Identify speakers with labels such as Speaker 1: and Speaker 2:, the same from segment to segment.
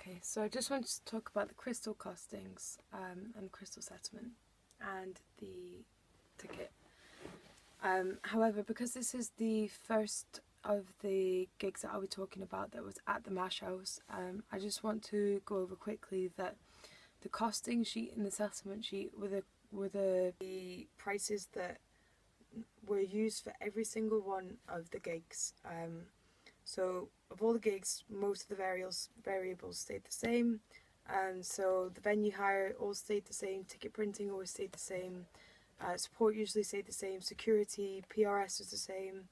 Speaker 1: Okay, so I just wanted to talk about the Crystl costings and Crystl settlement and the ticket. However, because this is the first of the gigs that I'll be talking about that was at the Mash House, I just want to go over quickly that the costing sheet and the settlement sheet were the prices that were used for every single one of the gigs. So of all the gigs, most of the variables stayed the same. So the venue hire all stayed the same, ticket printing always stayed the same, support usually stayed the same, security, PRS was the same,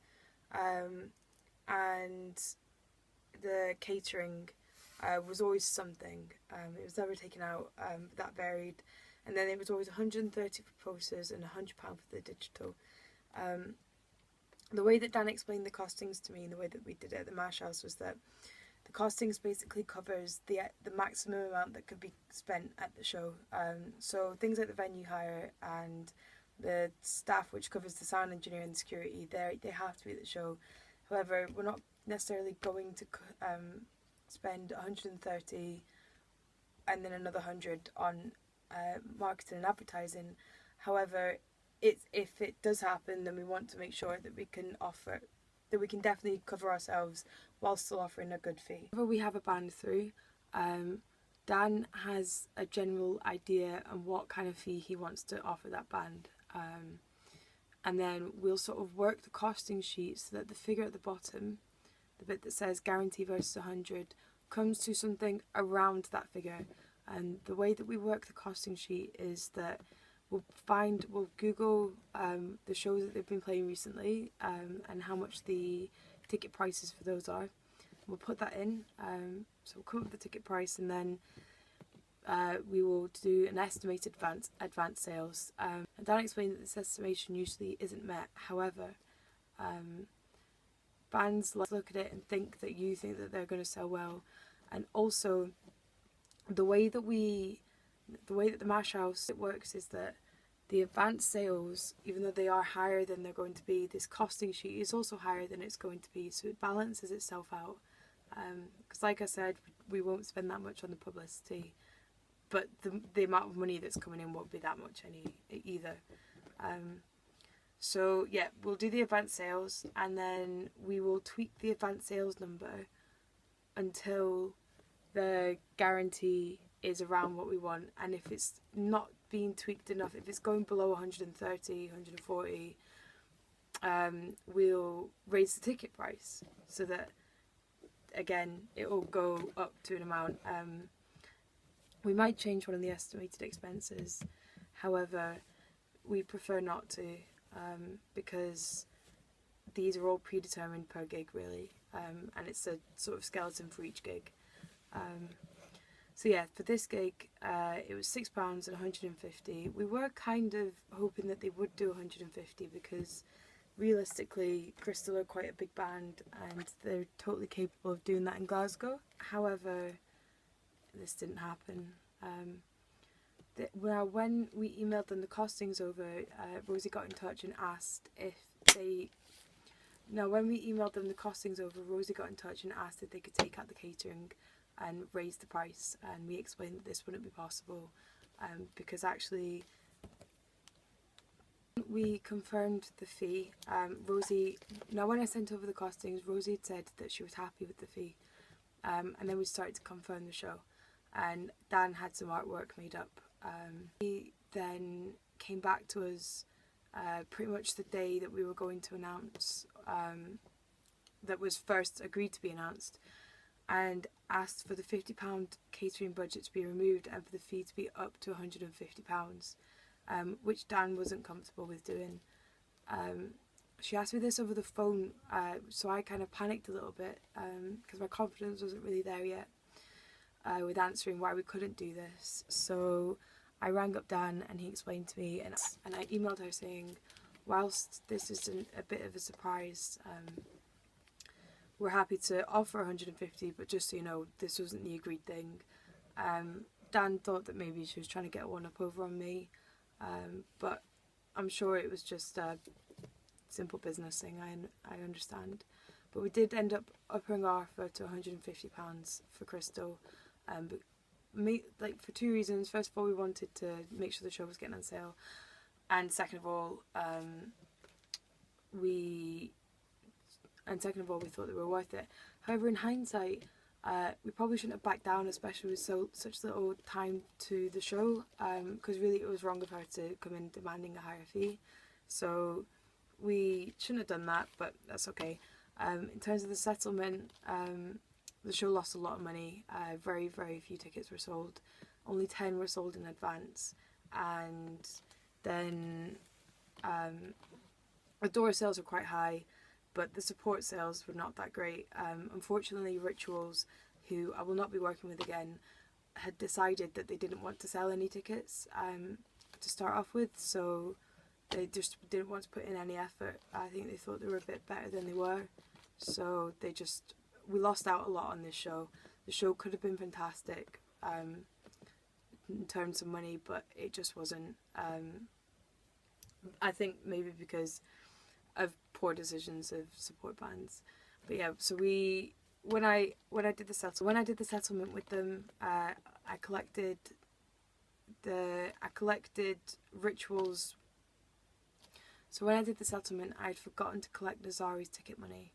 Speaker 1: and the catering was always something. It was never taken out, but that varied. And then it was always 130 for posters and £100 for the digital. The way that Dan explained the costings to me and the way that we did it at the Mash House was that the costings basically covers the maximum amount that could be spent at the show. So things like the venue hire and the staff, which covers the sound engineer and the security, they have to be at the show. However, we're not necessarily going to spend 130 and then another 100 on marketing and advertising. However, if it does happen, then we want to make sure that we can definitely cover ourselves while still offering a good fee. Whenever we have a band through, Dan has a general idea on what kind of fee he wants to offer that band, and then we'll sort of work the costing sheet so that the figure at the bottom, the bit that says guarantee versus 100, comes to something around that figure. And the way that we work the costing sheet is that we'll Google the shows that they've been playing recently and how much the ticket prices for those are. We'll put that in, so we'll come up with the ticket price, and then we will do an estimated advance sales. And Dan explained that this estimation usually isn't met. However, bands look at it and think that you think that they're going to sell well, and also the way that the Mash House works is that the advance sales, even though they are higher than they're going to be, this costing sheet is also higher than it's going to be, so it balances itself out. Because like I said, we won't spend that much on the publicity, but the amount of money that's coming in won't be that much either. So yeah, we'll do the advance sales, and then we will tweak the advance sales number until the guarantee is around what we want. And if it's not being tweaked enough, if it's going below 130, 140, we'll raise the ticket price so that, again, it will go up to an amount. We might change one of the estimated expenses, however, we prefer not to, because these are all predetermined per gig really, and it's a sort of skeleton for each gig. So yeah, for this gig, it was £6 and 150. We were kind of hoping that they would do 150 because realistically, Crystl are quite a big band and they're totally capable of doing that in Glasgow. However, this didn't happen. Well, when we emailed them the costings over, Rosie got in touch and asked if they... Now, when we emailed them the costings over, Rosie got in touch and asked if they could take out the catering and raise the price, and we explained that this wouldn't be possible because actually we confirmed the fee. Rosie, now when I sent over the costings, Rosie had said that she was happy with the fee, and then we started to confirm the show, and Dan had some artwork made up. He then came back to us pretty much the day that we were going to announce, that was first agreed to be announced, and asked for the £50 catering budget to be removed and for the fee to be up to £150, which Dan wasn't comfortable with doing. She asked me this over the phone, so I kind of panicked a little bit because my confidence wasn't really there yet with answering why we couldn't do this. So I rang up Dan and he explained to me, and I emailed her saying, whilst this is a bit of a surprise, we're happy to offer 150, but just so you know, this wasn't the agreed thing. Dan thought that maybe she was trying to get one up over on me, but I'm sure it was just a simple business thing, I understand. But we did end up upping our offer to £150 for Crystl, But like for two reasons. First of all, we wanted to make sure the show was getting on sale, and second of all, we thought they were worth it. However, in hindsight, we probably shouldn't have backed down, especially with such little time to the show, because really it was wrong of her to come in demanding a higher fee. So we shouldn't have done that, but that's okay. In terms of the settlement, the show lost a lot of money. Very, very few tickets were sold. Only 10 were sold in advance, and then the door sales were quite high, but the support sales were not that great. Unfortunately, Rituals, who I will not be working with again, had decided that they didn't want to sell any tickets to start off with, so they just didn't want to put in any effort. I think they thought they were a bit better than they were, so we lost out a lot on this show. The show could have been fantastic in terms of money, but it just wasn't. I think maybe because of poor decisions of support bands. But yeah, so when I did the settlement with them, I collected Rituals. So when I did the settlement, I'd forgotten to collect Nazari's ticket money,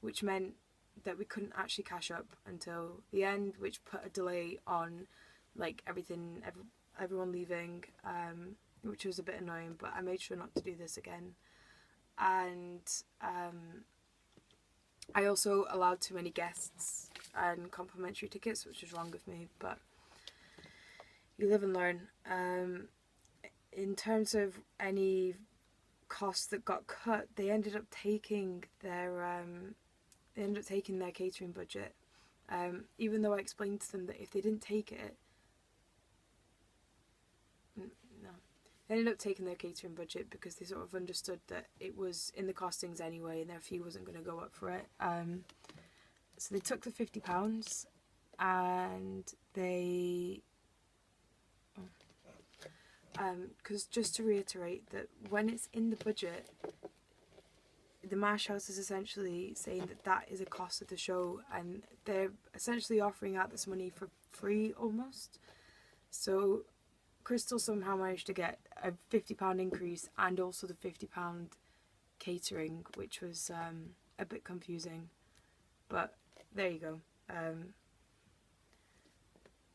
Speaker 1: which meant that we couldn't actually cash up until the end, which put a delay on like everyone leaving, which was a bit annoying, but I made sure not to do this again. And I also allowed too many guests and complimentary tickets, which was wrong of me, but you live and learn. In terms of any costs that got cut, they ended up taking their catering budget. Even though I explained to them that if they didn't take it, they ended up taking their catering budget because they sort of understood that it was in the costings anyway, and their fee wasn't going to go up for it. So they took the £50, and they. Because just to reiterate that when it's in the budget, the Mash House is essentially saying that is a cost of the show, and they're essentially offering out this money for free almost. So Crystl somehow managed to get a £50 increase and also the £50 catering, which was a bit confusing, but there you go.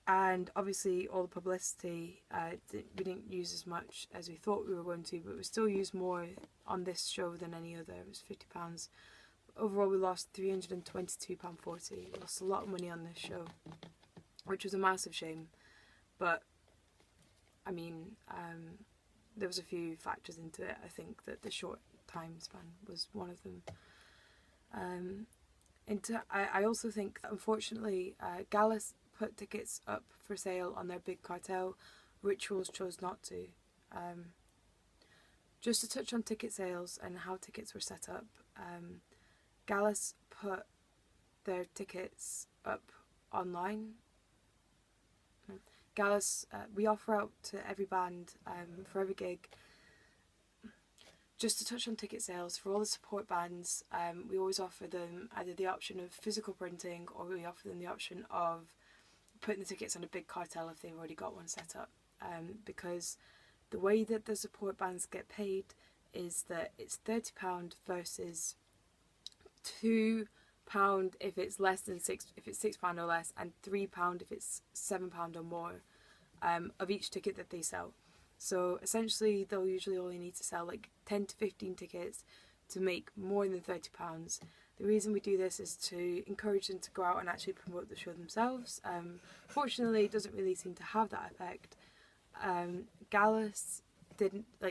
Speaker 1: And obviously all the publicity, we didn't use as much as we thought we were going to, but we still used more on this show than any other. It was £50. Overall we lost £322.40. We lost a lot of money on this show, which was a massive shame. But I mean, there was a few factors into it. I think that the short time span was one of them. I also think that unfortunately Gallus put tickets up for sale on their big cartel. Rituals chose not to. Just to touch on ticket sales and how tickets were set up, Gallus put their tickets up online. Gallus, we offer out to every band for every gig. Just to touch on ticket sales, for all the support bands, we always offer them either the option of physical printing, or we offer them the option of putting the tickets on a big cartel if they've already got one set up. Because the way that the support bands get paid is that it's £30 versus £2 if it's less than if it's £6 or less, and £3 if it's £7 or more of each ticket that they sell. So essentially they'll usually only need to sell like 10 to 15 tickets to make more than £30. The reason we do this is to encourage them to go out and actually promote the show themselves. Fortunately, it doesn't really seem to have that effect. Gallus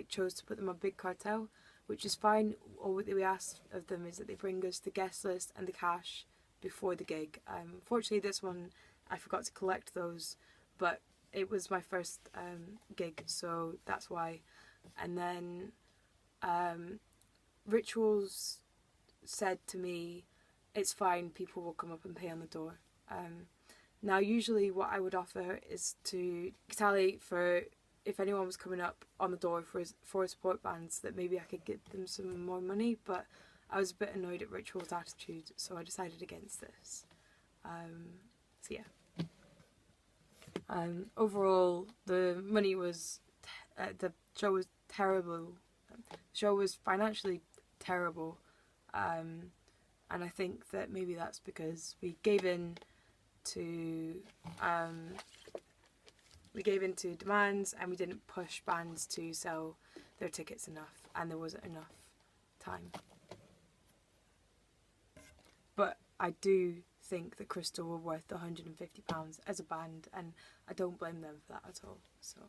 Speaker 1: chose to put them on big cartel, which is fine. All that we ask of them is that they bring us the guest list and the cash before the gig. Fortunately, this one I forgot to collect those, but it was my first gig, so that's why. And then Rituals said to me, it's fine, people will come up and pay on the door. Now usually what I would offer is to tally for if anyone was coming up on the door for a support band, so that maybe I could get them some more money, but I was a bit annoyed at Ritual's attitude, so I decided against this. So yeah. Overall, the money was, the show was terrible. The show was financially terrible, and I think that maybe that's because we gave in to demands, and we didn't push bands to sell their tickets enough, and there wasn't enough time. But I do think that Crystl were worth the £150 as a band, and I don't blame them for that at all. So.